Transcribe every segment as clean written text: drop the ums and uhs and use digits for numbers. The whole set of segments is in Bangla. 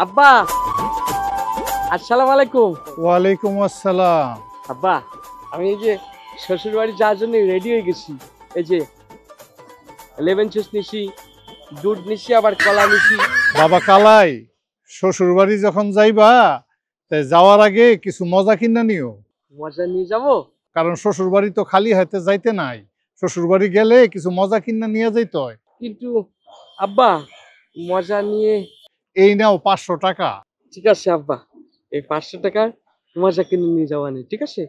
আব্বা আসসালামু আলাইকুম। ওয়ালাইকুম আসসালাম। আব্বা আমি এই যে শ্বশুর বাড়ি যাওয়ার জন্য রেডি হয়ে গেছি। এই যে লেমন জুস নিছি, দুধ নিছি, আবার কলা নিছি। বাবা কালাই, শ্বশুর বাড়ি যখন যাইবা তাই যাওয়ার আগে কিছু মজা কিনা নিও। মজা নিয়ে যাব? কারণ শ্বশুর বাড়ি তো খালি হাতে যাইতে নাই, শ্বশুর বাড়ি গেলে কিছু মজা কিনা নিয়ে যাইতে হয়। কিন্তু আব্বা মজা নিয়ে এই নাও 500 টাকা। ঠিক আছে আব্বা, এই 500 টাকার মজা কিনে নিয়ে যাওয়া নেই, ঠিক আছে?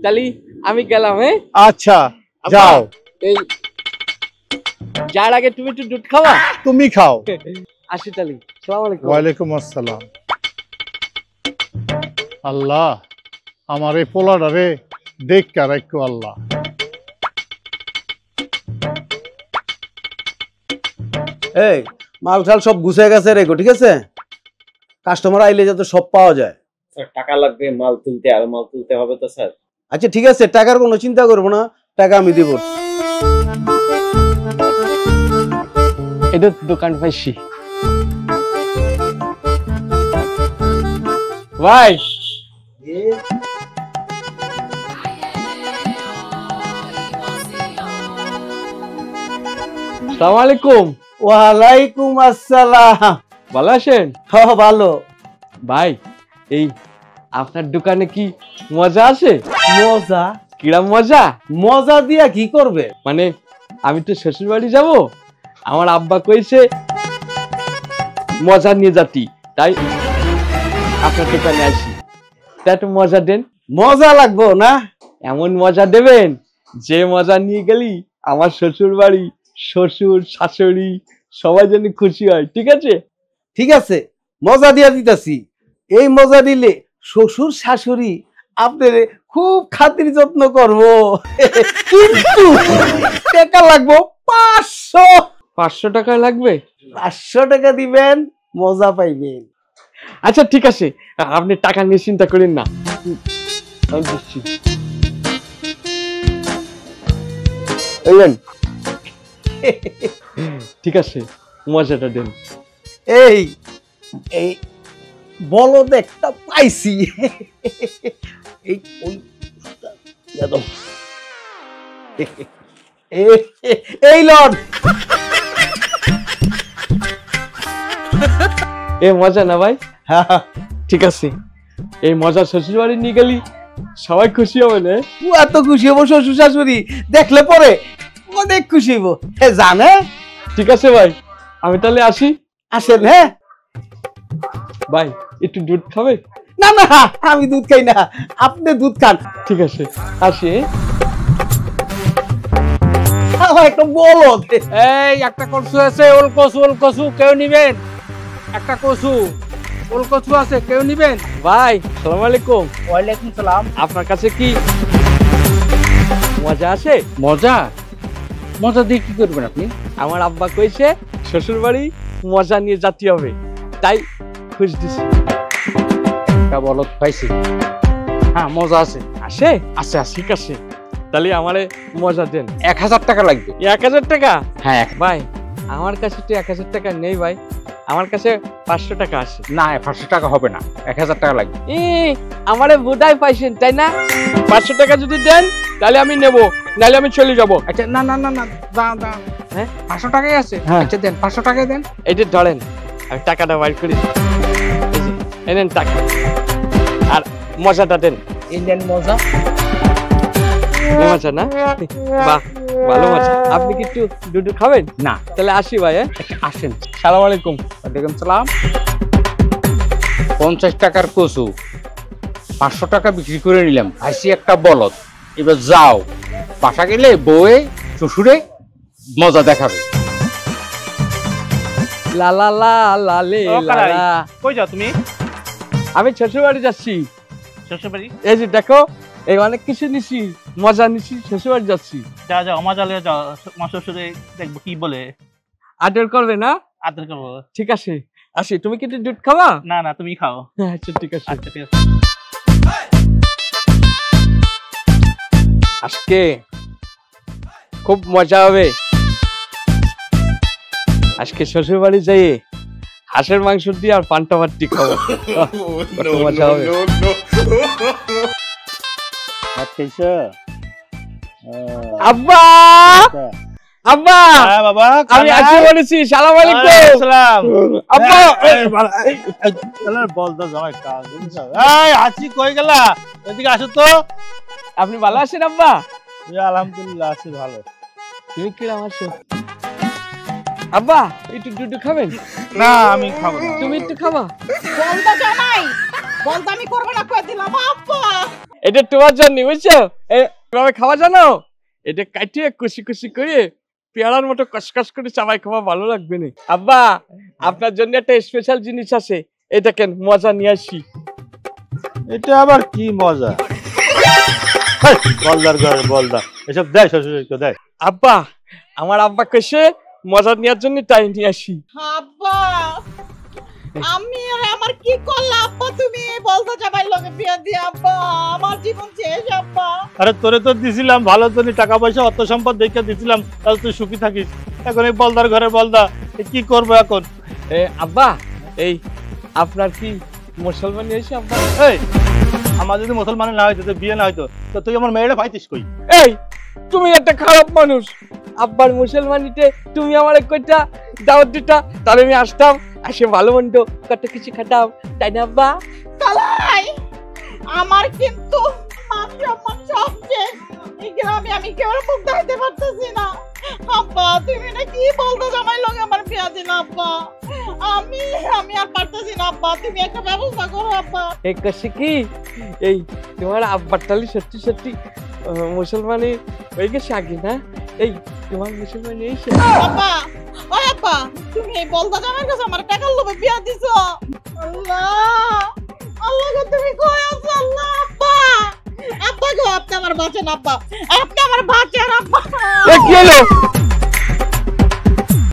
তাহলে আমি গেলাম। হ্যাঁ আচ্ছা আব্বা, যাও। এই যার আগে তুমি একটু দুধ খাওয়া। তুমি খাও। আসি তাহলে। আসসালামু আলাইকুম। ওয়ালাইকুম আসসালাম। আল্লাহ আমার এই পোলাডারে দেখা রাখো আল্লাহ। এই মাল ঠাল সব গুছিয়ে গেছে রেখো, ঠিক আছে? কাস্টমার আইলে যাতে সব পাওয়া যায়। স্যার টাকা লাগবে মাল তুলতে, আর মাল তুলতে হবে তো স্যার। আচ্ছা ঠিক আছে, টাকার কোনো চিন্তা করবো না, টাকা আমি দিব। এটা দোকান পাইছি ভাই। আসসালামু আলাইকুম। ওয়ালাইকুম আসসালাম। ভালো আছেন? হ্যাঁ ভালো। ভাই এই আপনার দোকানে কি মজা আছে? মজা? কিরম মজা? মজা দিয়া কি করবে? মানে আমি তো শ্বশুর বাড়ি যাবো, আমার আব্বা কইছে মজা নিয়ে যাতি, তাই আপনার দোকানে আসি। তা একটু মজা দেন। মজা লাগবো না? এমন মজা দেবেন যে মজা নিয়ে গেলি আমার শ্বশুর বাড়ি, শ্বশুর শাশুড়ি সবাই যেন খুশি হয়, ঠিক আছে? ঠিক আছে, মজা দিয়া দিতেছি। এই মজা দিলে শ্বশুর শাশুড়ি আপনার খুব খাতির যত্ন করবো। কিন্তু টাকা লাগবো 500। 500 টাকা লাগবে? 500 টাকা দিবেন, মজা পাইবেন। আচ্ছা ঠিক আছে, আপনি টাকা নিয়ে চিন্তা করেন না, আমি দিচ্ছি। ঠিক আছে, মজাটা দেন। এই এই বলদ একটা পাইছি। এই ওই দাদা, এই লন। এ মজা না ভাই? ঠিক আছে, এই মজা শ্বশুর বাড়ি নিয়ে গেলি সবাই খুশি হবে না? এত খুশি হবো, শ্বশুর শাশুড়ি দেখলে পরে অনেক খুশি হবো, জানে? ঠিক আছে ভাই, আমি তাহলে আসি। আসেন। হ্যাঁ ভাই একটু দুধ খাবে? না না, আমি দুধ খাই না, আপনি দুধ খান। ঠিক আছে আসি। আমার একটা বলদ। এই একটা কচু আছে, ওল কচু কেউ নিবেন? একটা কচু, ওল কচু আছে, কেউ নিবেন? ভাই আসসালামু আলাইকুম। ওয়ালাইকুম সালাম। আপনার কাছে কি মজা আছে? মজা? মজা দিয়ে কি করবেন আপনি? আমার আব্বা কইছে শ্বশুর বাড়ি মজা নিয়ে যাতে হবে, তাই খুশ দিছি। একটা বলদ পাইছি। হ্যাঁ মজা আছে। আসে? আছে আছে। ঠিক আছে, তাহলে আমারে মজা দেন। 1000 টাকা লাগবে। 1000 টাকা? হ্যাঁ। ভাই আমার কাছে তো 1000 টাকা নেই ভাই, আমার কাছে 500 টাকা আছে। না 500 টাকা হবে না, 1000 টাকা লাগবে। আমারে বোধাই পাইছেন তাই না? 500 টাকা যদি দেন তাহলে আমি নেব, নাহলে আমি চলে যাব। আচ্ছা না না না না, দাঁড়া। হ্যাঁ 500 টাকাই আছে? হ্যাঁ। আচ্ছা দেন, 500 টাকাই দেন। এইটা ধরেন, আমি টাকাটা বাইর করি। এই যে, এই নেন টাকা, আর মজাটা দেন। এই দেন মজা। মজা না? বাহ ভালো মজা। আপনি কি একটু দুধ খাবেন? না। তাহলে আসি ভাই। হ্যাঁ আসেন। সালাম আলাইকুম। ওয়ালাইকুম সালাম। 50 টাকার কচু 500 টাকা বিক্রি করে নিলাম, ভাইসি একটা বলদ। এবার যাও, বাসা গেলে বউয়ে শ্বশুরে মজা দেখাবে। লা লা লা লা লে লা লা। কই যাও তুমি? আমি শ্বশুর বাড়ি যাচ্ছি। শ্বশুর বাড়ি? এই যে দেখো, এই অনেক কিছু নিছি, মজা নিছি, শ্বশুর বাড়ি যাচ্ছি। যাও যাও, আমার জালে যাও, আমার শ্বশুরে দেখবো কি বলে। আদর করবে না? আদর করবো। ঠিক আছে আসি। তুমি কি দুধ খাবা? না না, তুমি খাও। আচ্ছা ঠিক আছে। আচ্ছা ঠিক আছে। আজকে খুব মজা হবে। আজকে শ্বশুর বাড়ি যাই হাঁসের মাংস দিয়ে আর পান্তা ভাত দিয়ে খাবো। কত মজা হবে। ভাত খাইছো? আব্বা আব্বা হ্যাঁ বাবা, আমি আসি বলেছি। সালাম আলাইকুম। সালাম। আব্বা বলতো জামাই কাজ বুঝছো? এই আছি, কই গেলা? এদিকে আসো তো। আপনি ভালো আছেন আব্বা? এই আলহামদুলিল্লাহ আছি ভালো। তুমি কিরম আছো আব্বা? একটু দুধ খাবেন? না আমি খাবো না। তুমি একটু খাবা? বলদা জামাই, বলদা আমি করবো না কই দিলাম আব্বা। এটা তোমার জন্য বুঝছো? এভাবে খাওয়া জানো? এটা কাটিয়ে কুচি কুচি করে পেয়ারার মতো কসকস করে চাবাই খাওয়া ভালো লাগবে না। আব্বা আপনার জন্য একটা স্পেশাল জিনিস আছে, এটা কেন মজা নিয়ে আসি। এটা আবার কি মজা? বলদার ঘরে বলদা এসব দেয়, শ্বশুরকে দেয়। আব্বা আমার আব্বা কেসে মজা নেওয়ার জন্য তাই নিয়ে আসি। আব্বা আমি আর আমার কি করলা আব্বা? তুমি বলদা জামাই লগে বিয়া দিয়ে আব্বা আমার জীবন শেষ আব্বা। আরে তোরে তো দিছিলাম ভালো জন্য, টাকা পয়সা অর্থ সম্পদ দেখে দিছিলাম, তাহলে তুই সুখী থাকিস। এখন এই বলদার ঘরে বলদা, কি করবো এখন? আব্বা এই আপনার কি মুসলমান হয়েছে আব্বা? এই আমার যদি মুসলমানের না হইতো, বিয়ে না হইতো, তো তুই আমার মেয়েটা পাইতিস কই? এই তুমি একটা খারাপ মানুষ। আব্বার মুসলমানিতে তুমি আমার কইটা দাওয়াত দিতা, তাহলে আমি আসতাম, আসে ভালো মন্দ কত কিছু খাতাম, তাই না আব্বা? কালাই আমার কিন্তু মাফি আমার সব শেষ। এই গ্রামে আমি কেউ মুখ দেখাইতে পারতেছি না আব্বা। তুমি না কি বলদা জামাই লগে আমার বিয়া দিন আব্বা। আমি আমি আর পারতেছি না আব্বা, তুমি একটা ব্যবস্থা করো আব্বা। এই কাছে কি এই তোমার আব্বার তাহলে সত্যি সত্যি মুসলমানি হয়ে গেছে আগে না? এই তোমার মুসলমানি হয়েছে? আব্বা ও আব্বা, তুমি এই বলদা জামাইয়ের কাছে আমার টাকার লোভে বিয়া দিছো। আল্লাহ আল্লাহ গো, তুমি কই আছো? আল্লাহ আব্বা, আব্বা গো আপনি আমার বাঁচান আব্বা, আপনি আমার বাঁচান আব্বা। কি হলো?